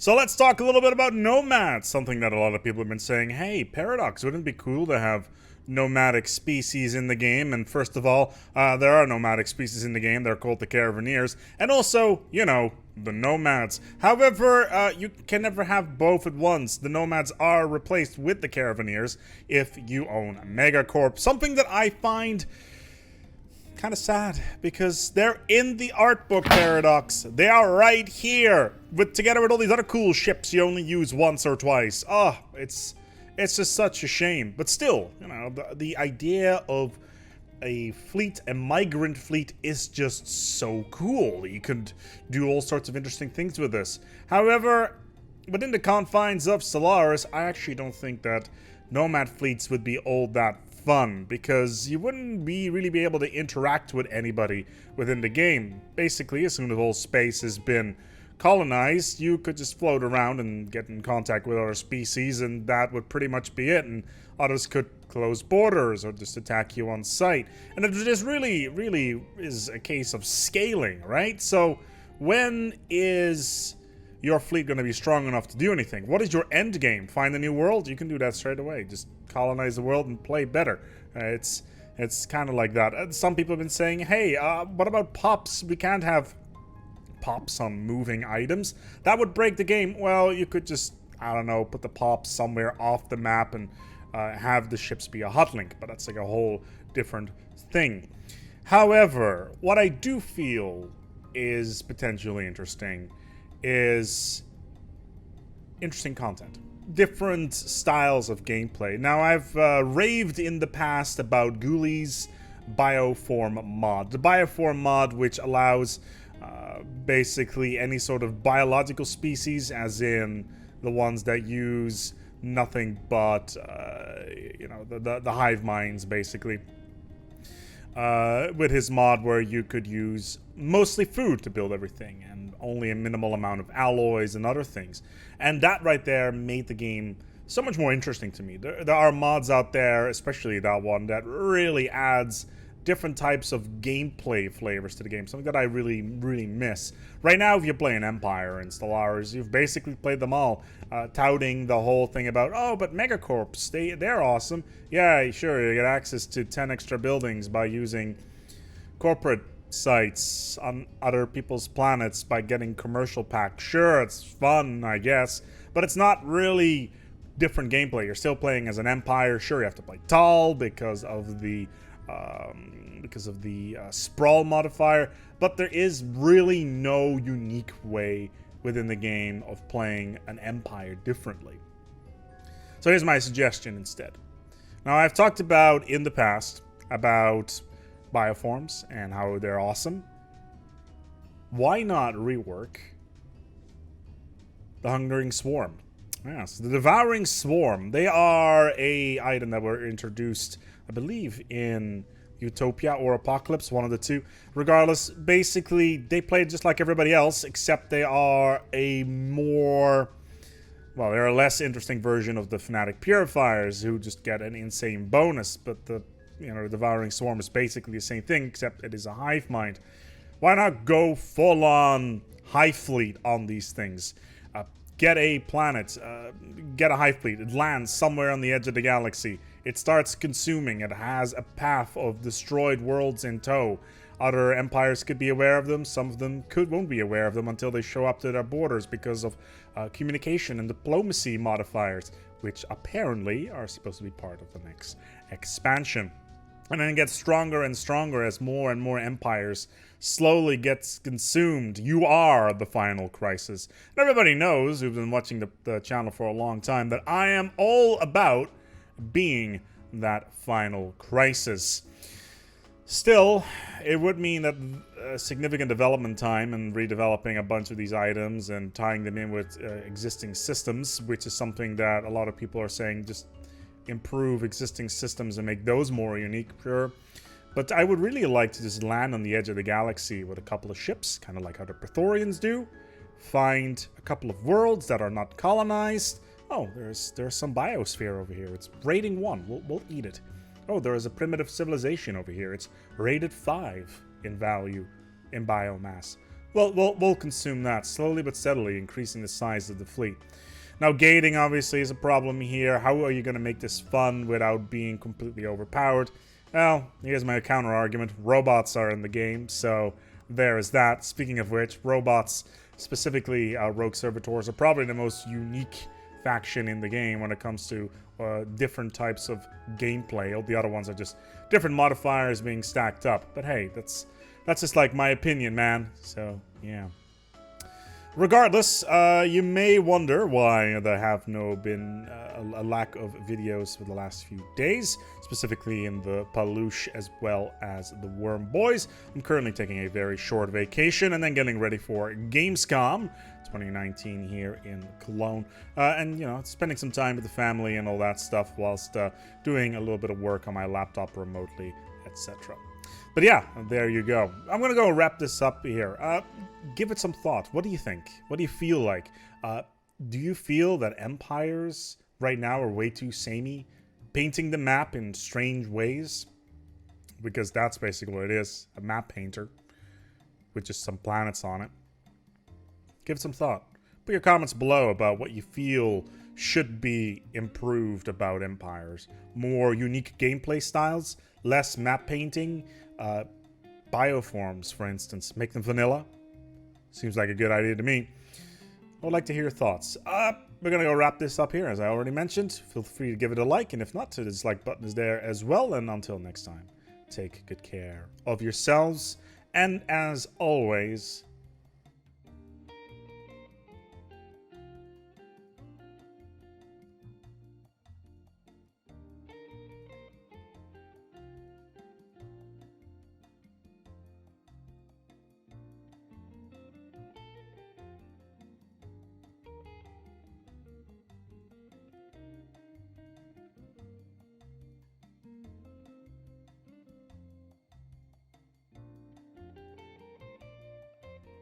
So let's talk a little bit about nomads, something that a lot of people have been saying, hey, Paradox, wouldn't it be cool to have nomadic species in the game? And first of all, there are nomadic species in the game. They're called the Caravaneers. And also, you know, the nomads. However, you can never have both at once. The nomads are replaced with the Caravaneers if you own a Megacorp. Something that I find kind of sad, because they're in the art book, Paradox. They are right here, together with all these other cool ships you only use once or twice. Oh, it's just such a shame. But still, you know, the idea of a fleet, a migrant fleet, is just so cool. You could do all sorts of interesting things with this. However, within the confines of Stellaris, I actually don't think that nomad fleets would be all that fun, because you wouldn't really be able to interact with anybody within the game. Basically, as soon as all space has been colonized, you could just float around and get in contact with other species, and that would pretty much be it. And others could close borders or just attack you on sight. And it just really is a case of scaling, right? So when is your fleet going to be strong enough to do anything? What is your end game? Find a new world? You can do that straight away. Just colonize the world and play better. It's kind of like that. Some people have been saying, hey, what about pops? We can't have pops on moving items. That would break the game. Well, you could just, I don't know, put the pops somewhere off the map and have the ships be a hotlink, but that's like a whole different thing. However, what I do feel is potentially interesting is interesting content. Different styles of gameplay. Now, I've raved in the past about Ghoulies Bioform mod. The Bioform mod, which allows basically any sort of biological species, as in the ones that use nothing but, you know, the hive minds, basically. With his mod where you could use mostly food to build everything and only a minimal amount of alloys and other things. And that right there made the game so much more interesting to me. There are mods out there, especially that one, that really adds different types of gameplay flavors to the game, something that I really miss. Right now, if you play an Empire and Stellaris, you've basically played them all, touting the whole thing about, oh, but Megacorps, they're awesome. Yeah, sure, you get access to 10 extra buildings by using corporate sites on other people's planets by getting commercial packs. Sure, it's fun, I guess, but it's not really different gameplay. You're still playing as an Empire. Sure, you have to play tall because of the sprawl modifier, but there is really no unique way within the game of playing an Empire differently. So here's my suggestion instead. Now, I've talked about in the past about bioforms and how they're awesome. Why not rework the Hungering Swarm? Yes, the Devouring Swarm. They are a item that were introduced, I believe, in Utopia or Apocalypse, one of the two. Regardless, basically, they play just like everybody else, except they are a more, well, they're a less interesting version of the Fnatic Purifiers, who just get an insane bonus. But the Devouring Swarm is basically the same thing, except it is a hive mind. Why not go full-on hive fleet on these things? Get a planet, get a hive fleet. It lands somewhere on the edge of the galaxy. It starts consuming. It has a path of destroyed worlds in tow. Other empires could be aware of them. Some of them won't be aware of them until they show up to their borders because of communication and diplomacy modifiers, which apparently are supposed to be part of the next expansion. And then it gets stronger and stronger as more and more empires slowly gets consumed. You are the final crisis. And everybody knows, who's been watching the channel for a long time, that I am all about being that final crisis. Still, it would mean that significant development time and redeveloping a bunch of these items and tying them in with existing systems, which is something that a lot of people are saying just improve existing systems and make those more unique, sure. But I would really like to just land on the edge of the galaxy with a couple of ships, kind of like how the Praetorians do. Find a couple of worlds that are not colonized. Oh, there's some biosphere over here. It's rating 1. We'll eat it. Oh, there is a primitive civilization over here. It's rated 5 in value, in biomass. Well, we'll consume that slowly but steadily, increasing the size of the fleet. Now, gating obviously is a problem here. How are you going to make this fun without being completely overpowered? Well, here's my counter argument. Robots are in the game, so there is that. Speaking of which, robots, specifically rogue servitors, are probably the most unique faction in the game when it comes to different types of gameplay. All the other ones are just different modifiers being stacked up. But hey, that's just like my opinion, man. So, yeah. Regardless, you may wonder why there have been a lack of videos for the last few days, specifically in the Palouche as well as the Worm Boys. I'm currently taking a very short vacation and then getting ready for Gamescom 2019 here in Cologne. And, you know, spending some time with the family and all that stuff whilst doing a little bit of work on my laptop remotely, etc. But yeah, there you go. I'm going to go wrap this up here. Give it some thought. What do you think? What do you feel like? Do you feel that empires right now are way too samey? Painting the map in strange ways? Because that's basically what it is. A map painter with just some planets on it. Give it some thought. Put your comments below about what you feel should be improved about empires. More unique gameplay styles, less map painting, bioforms, for instance. Make them vanilla. Seems like a good idea to me. I would like to hear your thoughts. We're going to go wrap this up here, as I already mentioned. Feel free to give it a like, and if not, the dislike button is there as well. And until next time, take good care of yourselves. And as always,